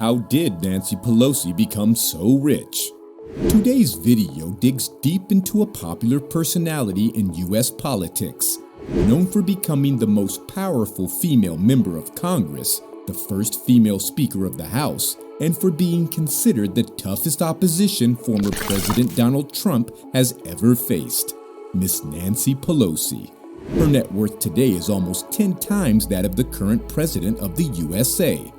How did Nancy Pelosi become so rich? Today's video digs deep into a popular personality in U.S. politics, known for becoming the most powerful female member of Congress, the first female Speaker of the House, and for being considered the toughest opposition former President Donald Trump has ever faced, Miss Nancy Pelosi. Her net worth today is almost 10 times that of the current President of the USA.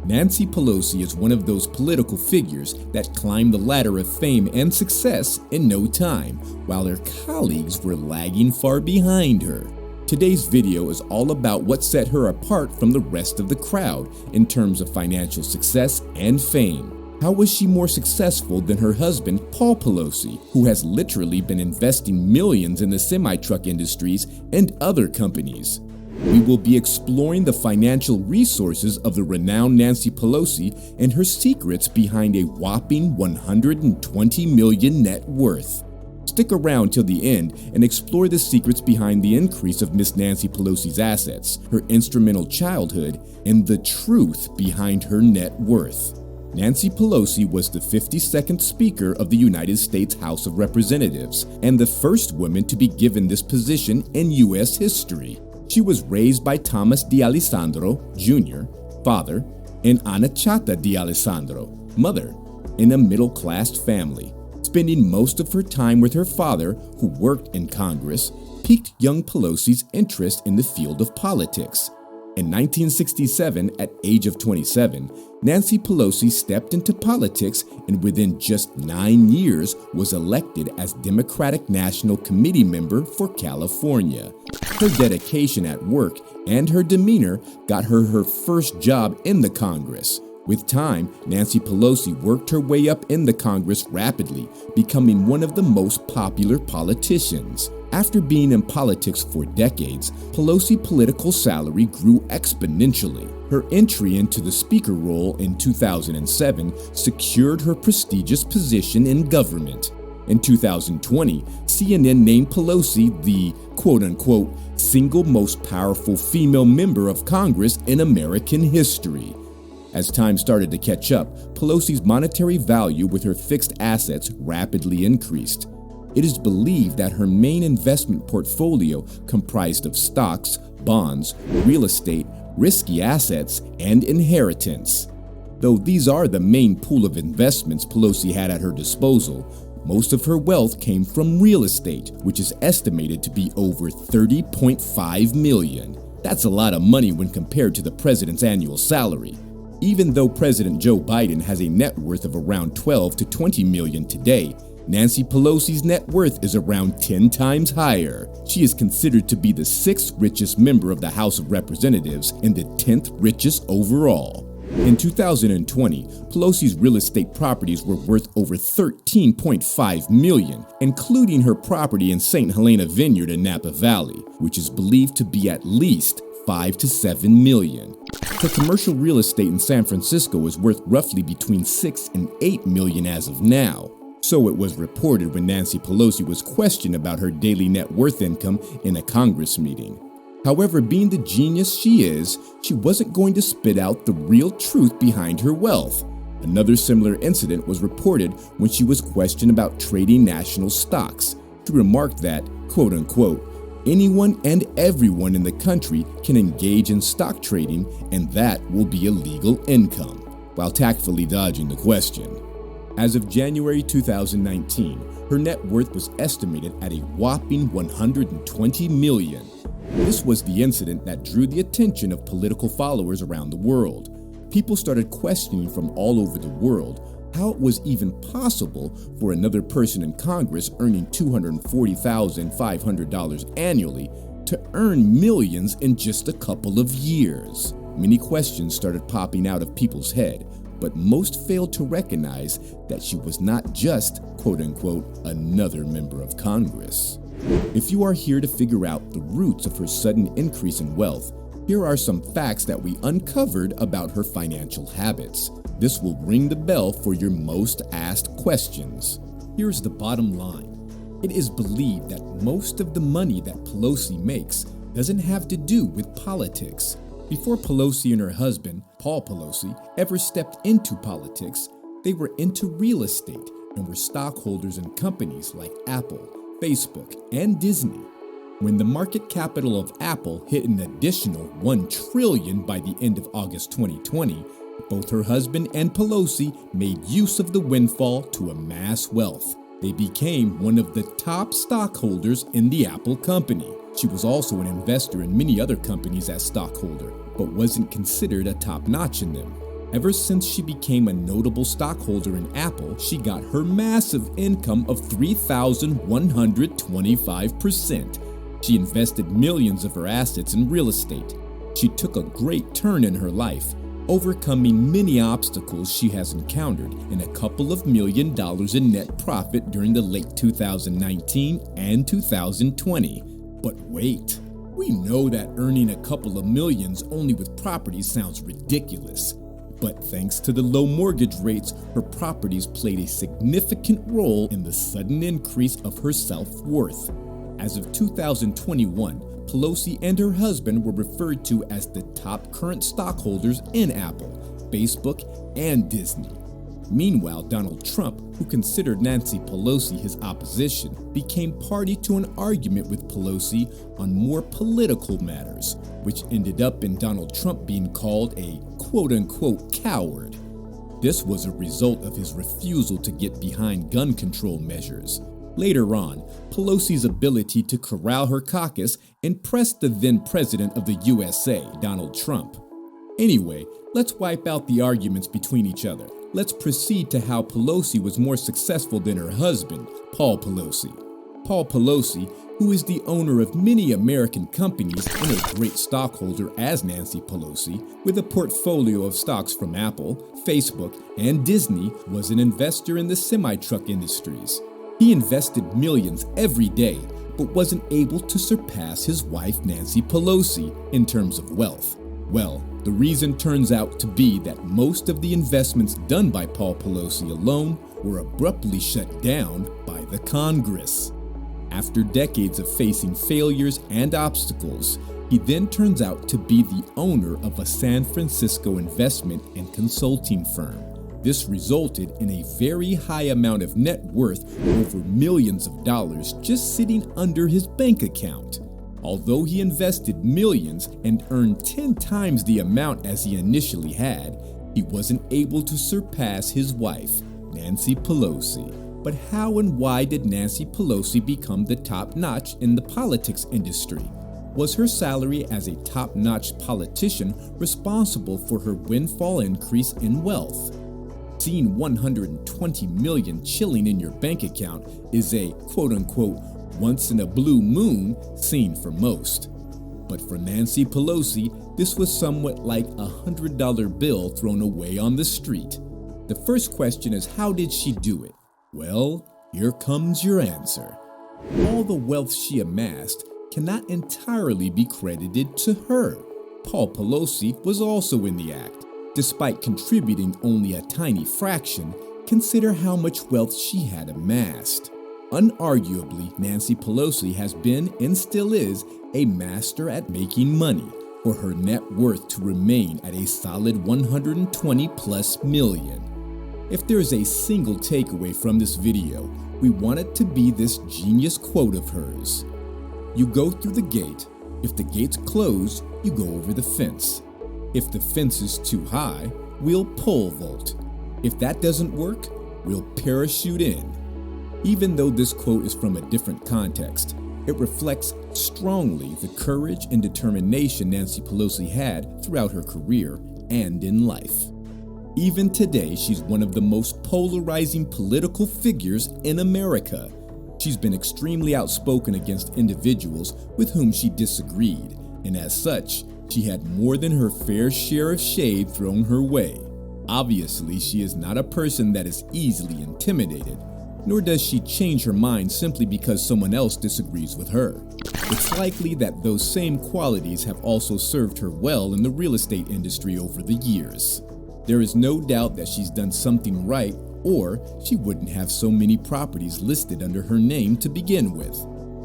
Nancy Pelosi is one of those political figures that climbed the ladder of fame and success in no time, while her colleagues were lagging far behind her. Today's video is all about what set her apart from the rest of the crowd in terms of financial success and fame. How was she more successful than her husband, Paul Pelosi, who has literally been investing millions in the semi-truck industries and other companies? We will be exploring the financial resources of the renowned Nancy Pelosi and her secrets behind a whopping $120 million net worth. Stick around till the end and explore the secrets behind the increase of Miss Nancy Pelosi's assets, her instrumental childhood, and the truth behind her net worth. Nancy Pelosi was the 52nd Speaker of the United States House of Representatives and the first woman to be given this position in U.S. history. She was raised by Thomas D'Alessandro, Jr., father, and Ana Chata D'Alessandro, mother, in a middle-class family. Spending most of her time with her father, who worked in Congress, piqued young Pelosi's interest in the field of politics. In 1967, at age of 27, Nancy Pelosi stepped into politics and within just 9 years was elected as Democratic National Committee member for California. Her dedication at work and her demeanor got her her first job in the Congress. With time, Nancy Pelosi worked her way up in the Congress rapidly, becoming one of the most popular politicians. After being in politics for decades, Pelosi's political salary grew exponentially. Her entry into the Speaker role in 2007 secured her prestigious position in government. In 2020, CNN named Pelosi the quote-unquote single most powerful female member of Congress in American history. As time started to catch up, Pelosi's monetary value with her fixed assets rapidly increased. It is believed that her main investment portfolio comprised of stocks, bonds, real estate, risky assets, and inheritance. Though these are the main pool of investments Pelosi had at her disposal, most of her wealth came from real estate, which is estimated to be over $30.5 million. That's a lot of money when compared to the president's annual salary. Even though President Joe Biden has a net worth of around $12 to $20 million today, Nancy Pelosi's net worth is around 10 times higher. She is considered to be the 6th richest member of the House of Representatives and the 10th richest overall. In 2020, Pelosi's real estate properties were worth over $13.5 million, including her property in St. Helena Vineyard in Napa Valley, which is believed to be at least $5 to $7 million. Her commercial real estate in San Francisco is worth roughly between $6 and $8 million as of now. So it was reported when Nancy Pelosi was questioned about her daily net worth income in a Congress meeting. However, being the genius she is, she wasn't going to spit out the real truth behind her wealth. Another similar incident was reported when she was questioned about trading national stocks. She remarked that, quote-unquote, anyone and everyone in the country can engage in stock trading and that will be a legal income, while tactfully dodging the question. As of January 2019, her net worth was estimated at a whopping $120 million. This was the incident that drew the attention of political followers around the world. People started questioning from all over the world how it was even possible for another person in Congress earning $240,500 annually to earn millions in just a couple of years. Many questions started popping out of people's head, but most failed to recognize that she was not just, quote-unquote, another member of Congress. If you are here to figure out the roots of her sudden increase in wealth, here are some facts that we uncovered about her financial habits. This will ring the bell for your most asked questions. Here's the bottom line. It is believed that most of the money that Pelosi makes doesn't have to do with politics. Before Pelosi and her husband, Paul Pelosi, ever stepped into politics, they were into real estate and were stockholders in companies like Apple, Facebook, and Disney. When the market capital of Apple hit an additional $1 trillion by the end of August 2020, both her husband and Pelosi made use of the windfall to amass wealth. They became one of the top stockholders in the Apple company. She was also an investor in many other companies as stockholder, but wasn't considered a top-notch in them. Ever since she became a notable stockholder in Apple, she got her massive income of 3,125%. She invested millions of her assets in real estate. She took a great turn in her life, overcoming many obstacles she has encountered, and a couple of $1 million in net profit during the late 2019 and 2020. But wait, we know that earning a couple of millions only with properties sounds ridiculous. But thanks to the low mortgage rates, her properties played a significant role in the sudden increase of her self-worth. As of 2021, Pelosi and her husband were referred to as the top current stockholders in Apple, Facebook, and Disney. Meanwhile, Donald Trump, who considered Nancy Pelosi his opposition, became party to an argument with Pelosi on more political matters, which ended up in Donald Trump being called a quote-unquote coward. This was a result of his refusal to get behind gun control measures. Later on, Pelosi's ability to corral her caucus impressed the then president of the USA, Donald Trump. Anyway, let's wipe out the arguments between each other. Let's proceed to how Pelosi was more successful than her husband, Paul Pelosi. Paul Pelosi, who is the owner of many American companies and a great stockholder as Nancy Pelosi, with a portfolio of stocks from Apple, Facebook, and Disney, was an investor in the semi-truck industries. He invested millions every day, but wasn't able to surpass his wife Nancy Pelosi in terms of wealth. Well, the reason turns out to be that most of the investments done by Paul Pelosi alone were abruptly shut down by the Congress. After decades of facing failures and obstacles, he then turns out to be the owner of a San Francisco investment and consulting firm. This resulted in a very high amount of net worth over millions of dollars just sitting under his bank account. Although he invested millions and earned 10 times the amount as he initially had, he wasn't able to surpass his wife, Nancy Pelosi. But how and why did Nancy Pelosi become the top-notch in the politics industry? Was her salary as a top-notch politician responsible for her windfall increase in wealth? Seeing $120 million chilling in your bank account is a quote-unquote once in a blue moon scene for most. But for Nancy Pelosi, this was somewhat like a $100 bill thrown away on the street. The first question is, how did she do it? Well, here comes your answer. All the wealth she amassed cannot entirely be credited to her. Paul Pelosi was also in the act. Despite contributing only a tiny fraction, consider how much wealth she had amassed. Unarguably, Nancy Pelosi has been and still is a master at making money, for her net worth to remain at a solid 120 plus million. If there is a single takeaway from this video, we want it to be this genius quote of hers. You go through the gate. If the gate's closed, you go over the fence. If the fence is too high, we'll pole vault. If that doesn't work, we'll parachute in. Even though this quote is from a different context, it reflects strongly the courage and determination Nancy Pelosi had throughout her career and in life. Even today, she's one of the most polarizing political figures in America. She's been extremely outspoken against individuals with whom she disagreed, and as such, she had more than her fair share of shade thrown her way. Obviously, she is not a person that is easily intimidated, nor does she change her mind simply because someone else disagrees with her. It's likely that those same qualities have also served her well in the real estate industry over the years. There is no doubt that she's done something right, or she wouldn't have so many properties listed under her name to begin with.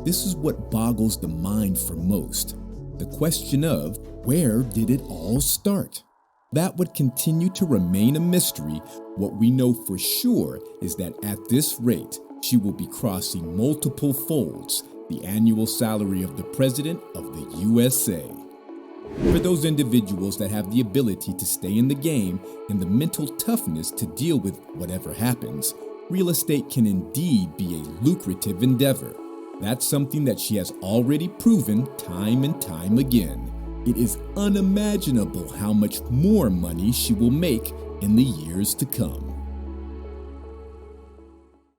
This is what boggles the mind for most. the question of where did it all start? That would continue to remain a mystery. What we know for sure is that at this rate, she will be crossing multiple folds, the annual salary of the President of the USA. For those individuals that have the ability to stay in the game and the mental toughness to deal with whatever happens, real estate can indeed be a lucrative endeavor. That's something that she has already proven time and time again. It is unimaginable how much more money she will make in the years to come.